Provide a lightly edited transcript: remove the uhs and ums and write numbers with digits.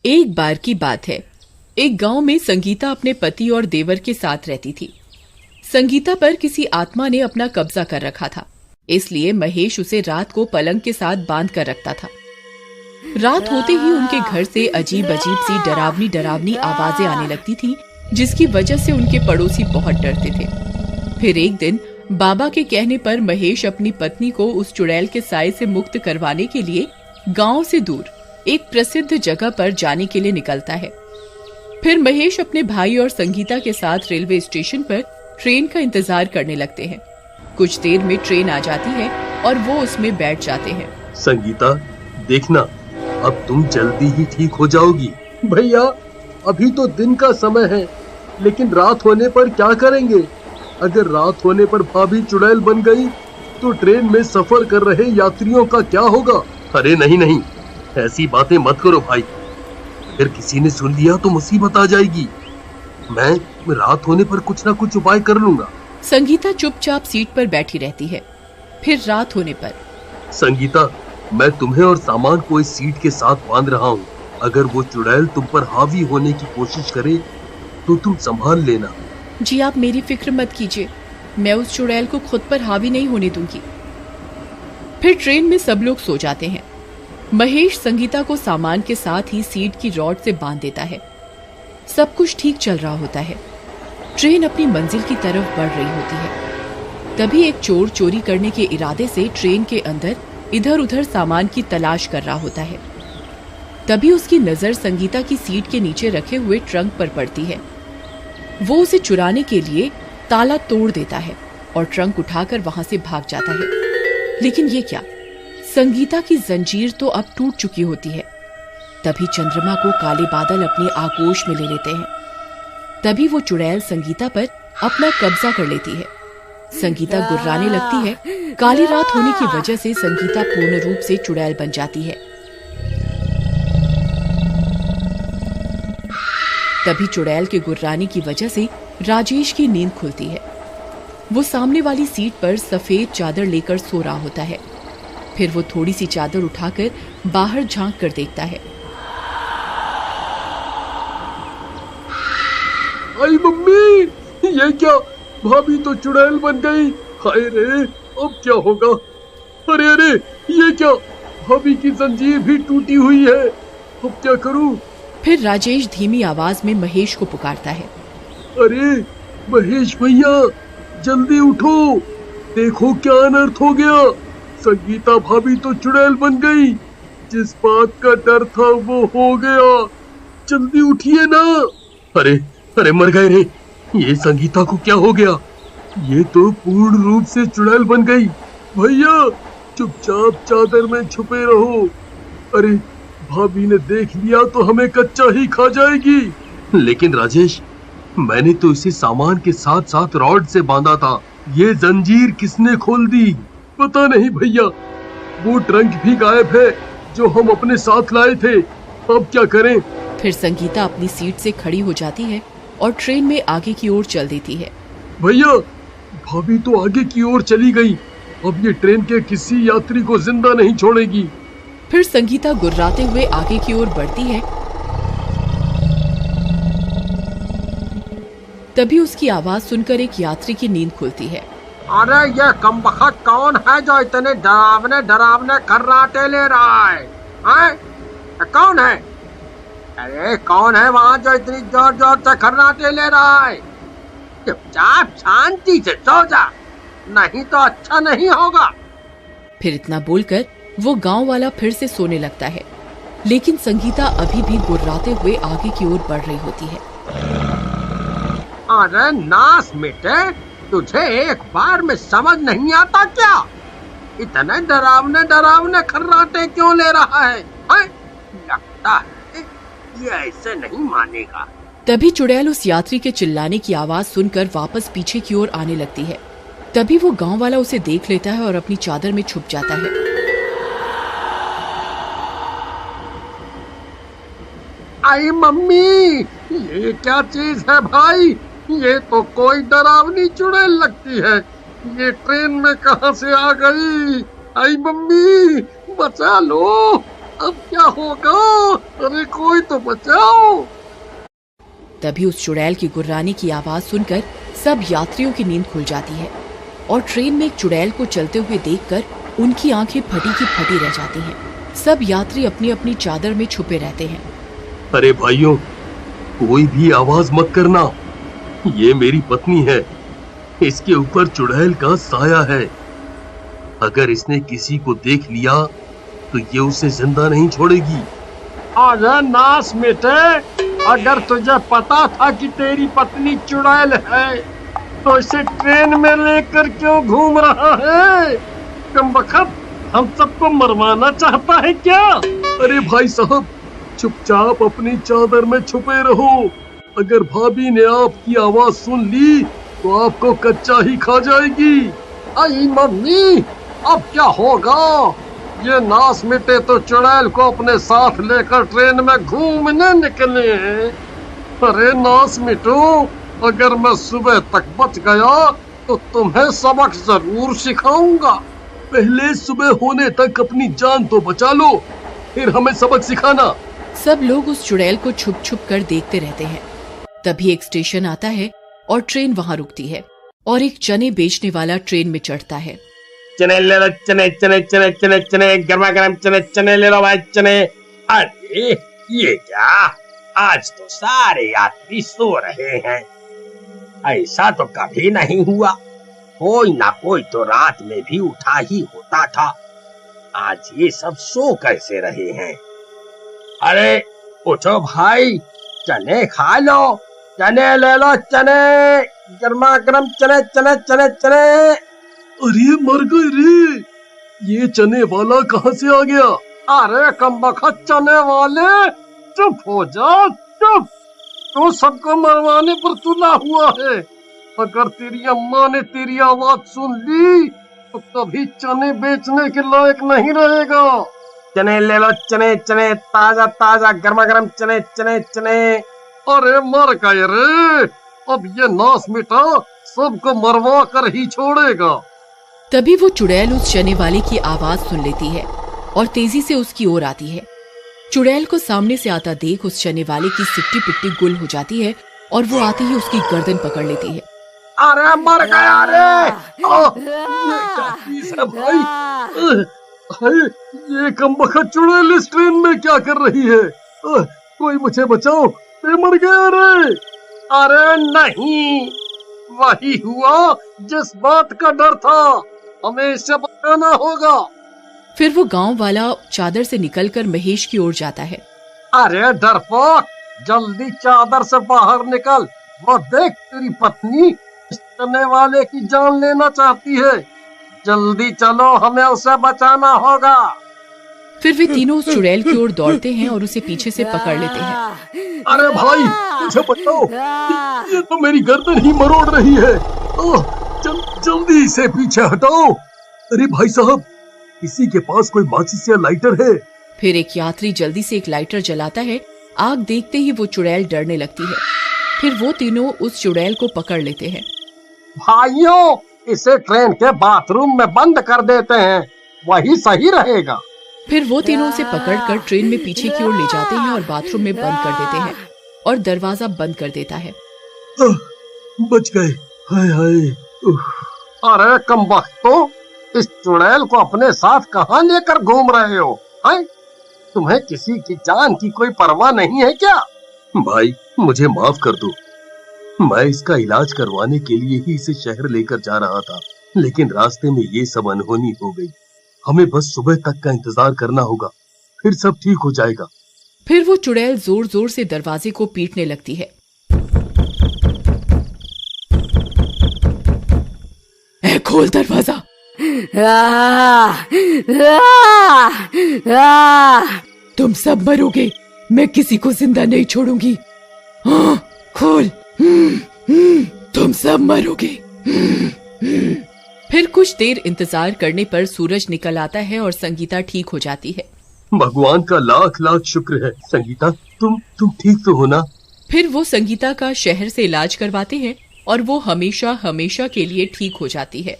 एक बार की बात है। एक गांव में संगीता अपने पति और देवर के साथ रहती थी। संगीता पर किसी आत्मा ने अपना कब्जा कर रखा था, इसलिए महेश उसे रात को पलंग के साथ बांध कर रखता था। रात होते ही उनके घर से अजीब अजीब सी डरावनी डरावनी आवाजें आने लगती थी, जिसकी वजह से उनके पड़ोसी बहुत डरते थे। फिर एक दिन बाबा के कहने पर महेश अपनी पत्नी को उस चुड़ैल के साए से मुक्त करवाने के लिए गांव से दूर एक प्रसिद्ध जगह पर जाने के लिए निकलता है। फिर महेश अपने भाई और संगीता के साथ रेलवे स्टेशन पर ट्रेन का इंतजार करने लगते हैं। कुछ देर में ट्रेन आ जाती है और वो उसमें बैठ जाते हैं। संगीता, देखना, अब तुम जल्दी ही ठीक हो जाओगी। भैया, अभी तो दिन का समय है, लेकिन रात होने पर क्या करेंगे? अगर रात होने पर भाभी चुड़ैल बन गई तो ट्रेन में सफर कर रहे यात्रियों का क्या होगा? अरे नहीं, ऐसी बातें मत करो भाई। अगर किसी ने सुन लिया तो मुसीबत आ जाएगी। मैं रात होने पर कुछ ना कुछ उपाय कर लूंगा। संगीता चुपचाप सीट पर बैठी रहती है। फिर रात होने पर संगीता, मैं तुम्हें और सामान को इस सीट के साथ बांध रहा हूँ। अगर वो चुड़ैल तुम पर हावी होने की कोशिश करे तो तुम संभाल लेना। जी, आप मेरी फिक्र मत कीजिए, मैं उस चुड़ैल को खुद पर हावी नहीं होने दूंगी। फिर ट्रेन में सब लोग सो जाते हैं। महेश संगीता को सामान के साथ ही सीट की रॉड से बांध देता है। सब कुछ ठीक चल रहा होता है। ट्रेन अपनी मंजिल की तरफ बढ़ रही होती है। तभी एक चोर चोरी करने के इरादे से ट्रेन के अंदर इधर उधर सामान की तलाश कर रहा होता है। तभी उसकी नजर संगीता की सीट के नीचे रखे हुए ट्रंक पर पड़ती है। वो उसे चुराने के लिए ताला तोड़ देता है और ट्रंक उठाकर वहां से भाग जाता है। लेकिन ये क्या, संगीता की जंजीर तो अब टूट चुकी होती है। तभी चंद्रमा को काले बादल अपनी आगोश में ले लेते हैं। तभी वो चुड़ैल संगीता पर अपना कब्जा कर लेती है। संगीता गुर्राने लगती है। काली रात होने की वजह से संगीता पूर्ण रूप से चुड़ैल बन जाती है। तभी चुड़ैल के गुर्राने की वजह से राजेश की नींद खुलती है। वो सामने वाली सीट पर सफेद चादर लेकर सो रहा होता है। फिर वो थोड़ी सी चादर उठाकर बाहर झांक कर देखता है। आई मम्मी, ये क्या? भाभी तो चुड़ैल बन गई। हाय रे, अब क्या होगा? अरे, ये क्या? भाभी की जंजीर भी टूटी हुई है। अब क्या करूं? फिर राजेश धीमी आवाज में महेश को पुकारता है। अरे महेश भैया, जल्दी उठो, देखो क्या अनर्थ हो गया। संगीता भाभी तो चुड़ैल बन गई। जिस बात का डर था वो हो गया। जल्दी उठिए ना। अरे मर गए रे। ये संगीता को क्या हो गया? ये तो पूर्ण रूप से चुड़ैल बन गई। भैया, चुपचाप चादर में छुपे रहो। अरे, भाभी ने देख लिया तो हमें कच्चा ही खा जाएगी। लेकिन राजेश, मैंने तो इसे सामान के साथ साथ रॉड से बांधा था। ये जंजीर किसने खोल दी? पता नहीं भैया। वो ट्रंक भी गायब है जो हम अपने साथ लाए थे। अब क्या करें? फिर संगीता अपनी सीट से खड़ी हो जाती है और ट्रेन में आगे की ओर चल देती है। भैया, भाभी तो आगे की ओर चली गई। अब ये ट्रेन के किसी यात्री को जिंदा नहीं छोड़ेगी। फिर संगीता गुर्राते हुए आगे की ओर बढ़ती है। तभी उसकी आवाज सुनकर एक यात्री की नींद खुलती है। अरे, ये कमबख्त कौन है जो इतने डरावने खर्राटे ले रहा है? कौन है? अरे, कौन है वहाँ जो इतनी जोर जोर से खर्राटे ले रहा है? चुपचाप शांति से सो जा, नहीं तो अच्छा नहीं होगा। फिर इतना बोलकर वो गांव वाला फिर से सोने लगता है। लेकिन संगीता अभी भी गुर्राते हुए आगे की ओर बढ़ रही होती है। अरे नास मिटे, तुझे एक बार में समझ नहीं आता क्या? इतने डरावने खर्राटे क्यों ले रहा है? लगता है ये ऐसे नहीं मानेगा। तभी चुड़ैल उस यात्री के चिल्लाने की आवाज सुनकर वापस पीछे की ओर आने लगती है। तभी वो गांव वाला उसे देख लेता है और अपनी चादर में छुप जाता है। आई मम्मी, ये क्या चीज है भाई? ये तो कोई डरावनी चुड़ैल लगती है। ये ट्रेन में कहां से आ गई? आई मम्मी, बचा लो। अब क्या होगा? अरे कोई तो बचाओ। तभी उस चुड़ैल की गुर्राने की आवाज सुनकर सब यात्रियों की नींद खुल जाती है और ट्रेन में एक चुड़ैल को चलते हुए देखकर उनकी आंखें फटी की फटी रह जाती हैं। सब यात्री अपनी अपनी चादर में छुपे रहते हैं। अरे भाइयों, कोई भी आवाज मत करना। ये मेरी पत्नी है, इसके ऊपर चुड़ैल का साया है। अगर इसने किसी को देख लिया तो ये उसे जिंदा नहीं छोड़ेगी। अरे नास मिटे, अगर तुझे पता था कि तेरी पत्नी चुड़ैल है तो इसे ट्रेन में लेकर क्यों घूम रहा है? कमबख्त, हम सबको मरवाना चाहता है क्या? अरे भाई साहब, चुपचाप अपनी चादर में छुपे रहो। अगर भाभी ने आपकी आवाज सुन ली तो आपको कच्चा ही खा जाएगी। आई मम्मी, अब क्या होगा? ये नास मिटे तो चुड़ैल को अपने साथ लेकर ट्रेन में घूमने निकले हैं। अरे नास मिटो, अगर मैं सुबह तक बच गया तो तुम्हें सबक जरूर सिखाऊंगा। पहले सुबह होने तक अपनी जान तो बचा लो, फिर हमें सबक सिखाना। सब लोग उस चुड़ैल को छुप छुप कर देखते रहते हैं। तभी एक स्टेशन आता है और ट्रेन वहां रुकती है और एक चने बेचने वाला ट्रेन में चढ़ता है। चने ले लो, चने चने चने चने चने, गर्मा गर्म चने चने ले लो भाई, चने। अरे ये क्या, आज तो सारे यात्री सो रहे हैं। ऐसा तो कभी नहीं हुआ, कोई ना कोई तो रात में भी उठा ही होता था। आज ये सब सो कैसे रहे हैं? अरे उठो भाई, चने खा लो, चने ले लो, चने गर्मा गर्म चने चने चने चने। अरे मर गए रे, ये चने वाला कहाँ से आ गया? अरे कमबख्त चने वाले, चुप हो जा, चुप। तू सबको मरवाने पर तुला हुआ है। अगर तेरी अम्मा ने तेरी आवाज सुन ली तो कभी चने बेचने के लायक नहीं रहेगा। चने ले लो, चने चने, ताजा ताजा गर्मा गर्म चने चने चने। अरे मर गए रे, अब ये नास मिटा सबको मरवा कर ही छोड़ेगा। तभी वो चुड़ैल उस चने वाले की आवाज सुन लेती है और तेजी से उसकी ओर आती है। चुड़ैल को सामने से आता देख उस चने वाले की सिट्टी पिट्टी गुल हो जाती है और वो आते ही उसकी गर्दन पकड़ लेती है। अरे मर गया रे! भाई, ये कमबख्त चुड़ैल इस ट्रेन में क्या कर रही है? कोई मुझे बचाओ, मैं मर गया रे। अरे नहीं, वही हुआ जिस बात का डर था, हमें इससे बचाना होगा। फिर वो गांव वाला चादर से निकलकर महेश की ओर जाता है। अरे डरपोक, जल्दी चादर से बाहर निकल। वो देख, तेरी पत्नी इस चने वाले की जान लेना चाहती है। जल्दी चलो, हमें उसे बचाना होगा। फिर वे तीनों उस चुड़ैल की ओर दौड़ते हैं और उसे पीछे से पकड़ लेते हैं। अरे भाई, मुझे बचाओ, ये तो मेरी गर्दन ही मरोड़ रही है। जल्दी इसे पीछे हटाओ। अरे भाई साहब, किसी के पास कोई माचिस या लाइटर है? फिर एक यात्री जल्दी से एक लाइटर जलाता है। आग देखते ही वो चुड़ैल डरने लगती है। फिर वो तीनों उस चुड़ैल को पकड़ लेते हैं। भाइयों, इसे ट्रेन के बाथरूम में बंद कर देते हैं, वही सही रहेगा। फिर वो तीनों उसे पकड़कर ट्रेन में पीछे की ओर ले जाते हैं और बाथरूम में बंद कर देते हैं और दरवाजा बंद कर देता है। बच गए, हाय हाय। अरे कमबख्तो, इस चुड़ैल को अपने साथ कहाँ लेकर घूम रहे हो? हैं? तुम्हें किसी की जान की कोई परवाह नहीं है क्या? भाई, मुझे माफ कर दो। मैं इसका इलाज करवाने के लिए ही इसे शहर लेकर जा रहा था, लेकिन रास्ते में ये सब अनहोनी हो गई। हमें बस सुबह तक का इंतजार करना होगा, फिर सब ठीक हो जाएगा। फिर वो चुड़ैल जोर जोर से दरवाजे को पीटने लगती है। खोल दरवाजा। तुम सब मरोगे, मैं किसी को जिंदा नहीं छोड़ूंगी। खोल, तुम सब मरोगे। फिर कुछ देर इंतजार करने पर सूरज निकल आता है और संगीता ठीक हो जाती है। भगवान का लाख लाख शुक्र है। संगीता, तुम ठीक तो हो ना? फिर वो संगीता का शहर से इलाज करवाते हैं और वो हमेशा हमेशा के लिए ठीक हो जाती है।